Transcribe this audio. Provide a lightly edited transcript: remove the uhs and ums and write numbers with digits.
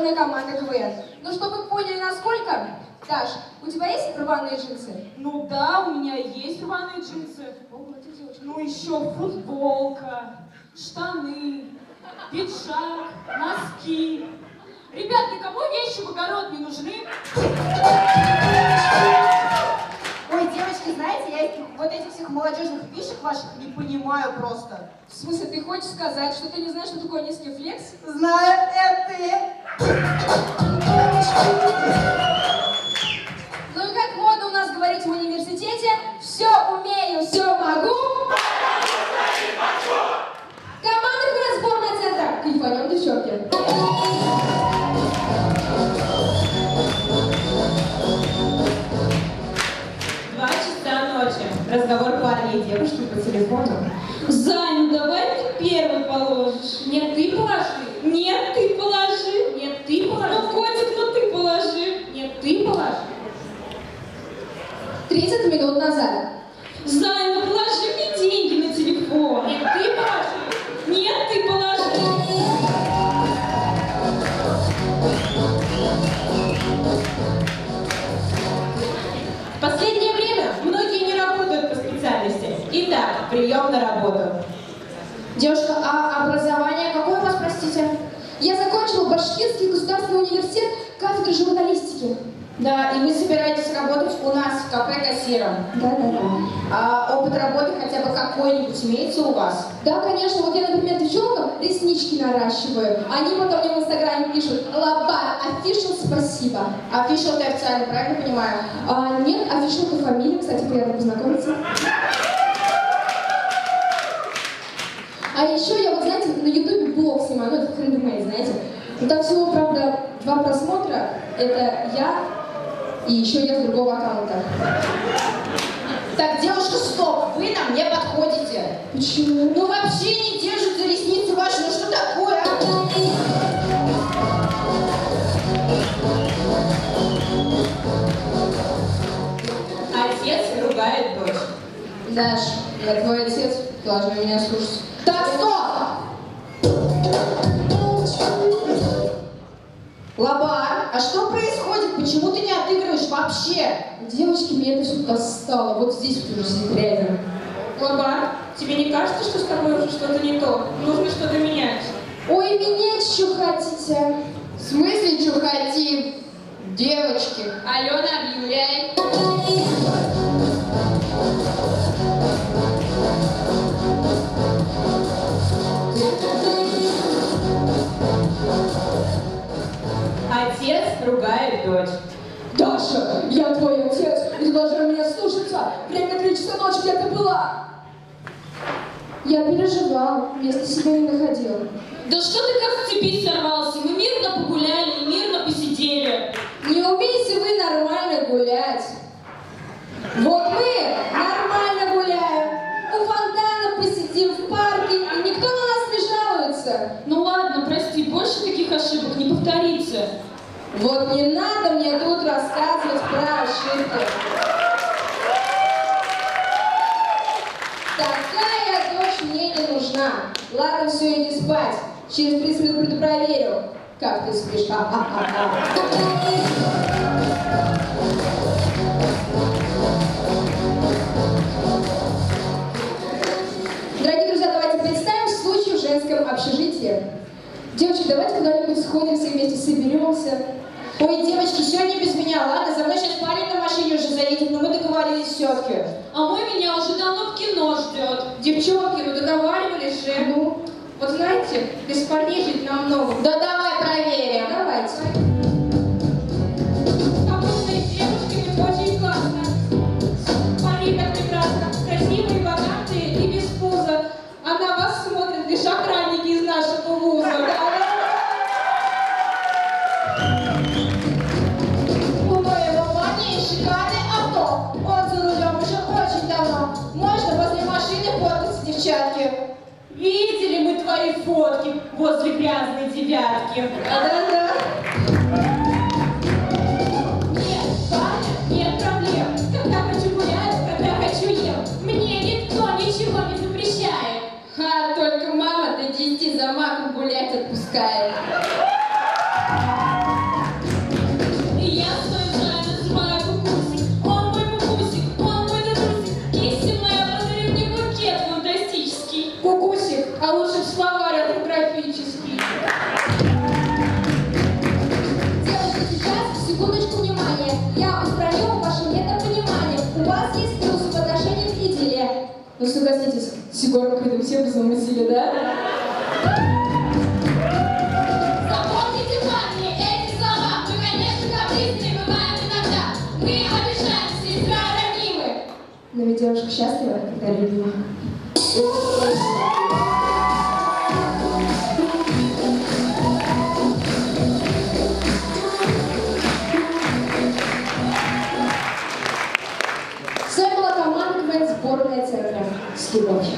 сборной команды КВН. Ну, чтобы вы поняли, насколько, Даш, у тебя есть рваные джинсы? Ну да, у меня есть рваные джинсы. Ну еще футболка, штаны, пиджак, носки. Ребят, никому вещи в огород не нужны? Ой, девочки, знаете, я вот этих всех молодежных фишек ваших не понимаю просто. В смысле, ты хочешь сказать, что ты не знаешь, что такое низкий флекс? Знаю, это ты. Ну и как модно у нас говорить в университете, все умею, все могу. Команда КВН сборная центра. Кайфанем, девчонки. 2 часа ночи. Разговор парня и девушки по телефону. Зань, давай ты первый положишь. Нет, ты положи. Нет, ты положи. Нет, ты положи. Ну, котик, ну ты положи. Нет, ты положи. 30 минут назад. Зань, ну положи мне деньги на телефон. Нет, ты положи. Нет, ты положи. В последнее время многие не работают по специальности. Итак, прием на работу. Девушка, а образование какое у вас, простите? Я закончила Башкирский государственный университет кафедры журналистики. Да, и вы собираетесь работать у нас в кафе кассиром. Да. А опыт работы хотя бы какой-нибудь имеется у вас? Да, конечно. Вот я, например, девчонкам реснички наращиваю. Они потом мне в Инстаграме пишут: Лабар, офишл, спасибо. Офишал ты официально, правильно понимаю? Нет, офишл по фамилии, кстати, приятно познакомиться. А еще я, вот знаете, на ютубе блог снимаю, ну это хендмейд, знаете. Но там всего, правда, 2 просмотра. Это я и еще я с другого аккаунта. Так, девушка, стоп, вы нам не подходите. Почему? Ну вообще не держат за ресницы ваши, ну что такое, а? Отец ругает дочь. Даш, я твой отец, должна меня слушать. Так, стоп! Лабар, а что происходит? Почему ты не отыгрываешь вообще? Девочки, мне это все достало. Вот здесь уже сидит реально. Лабар, тебе не кажется, что с тобой уже что-то не то? Нужно что-то менять. Ой, менять что хотите? В смысле, что хотим? Девочки. Алена, объявляй. Отец ругает дочь. Даша, я твой отец, и ты должна меня слушаться. Время 3 часа ночи, где ты была? Я переживал, места себе не находил. Да что ты как с цепи сорвался? Мы мирно погуляли, мирно посидели. Не умеете вы нормально гулять. Вот мы нормально гуляем. У фонтана посидим в парке, и никто на нас не жалуется. Ну ладно, прости, больше таких ошибок не повторится. Вот не надо мне тут рассказывать про ошибки. Такая дочь мне не нужна. Ладно, все, иди спать. Через 30 минут приду проверю, как ты спишь. Дорогие друзья, давайте представим случай в женском общежитии. Девочки, давайте куда-нибудь сходим, все вместе соберемся. Ой, девочки, сегодня без меня, ладно? За мной сейчас парень на машине уже заедет, но мы договорились все-таки. А мой меня уже давно в кино ждет. Девчонки, ну договаривались же. Ну, вот знаете, без парней жить намного. Да давай проверим. Давайте. Обычные девушки, очень классно. Парни так прекрасно, красивые, богатые и без пуза. А на вас смотрят лишь охранники из нашего вуза. У моего парня есть шикарный авто. Он за рулем уже очень давно. Можно возле машины фоткаться, девчатки. Видели мы твои фотки возле грязной девятки. Да-да. Нет, парня, нет проблем. Когда хочу гулять, когда хочу ем. Мне никто ничего не запрещает. Только мама до 10 за маком гулять отпускает. замутили, да? Запомните, парни, эти слова. Мы, конечно, капризны, бываем иногда. Мы обижаем, сестра ранимы. Но ведь девушка счастлива, когда любима. С вами была команда КВН «Сборная театра» с любовью.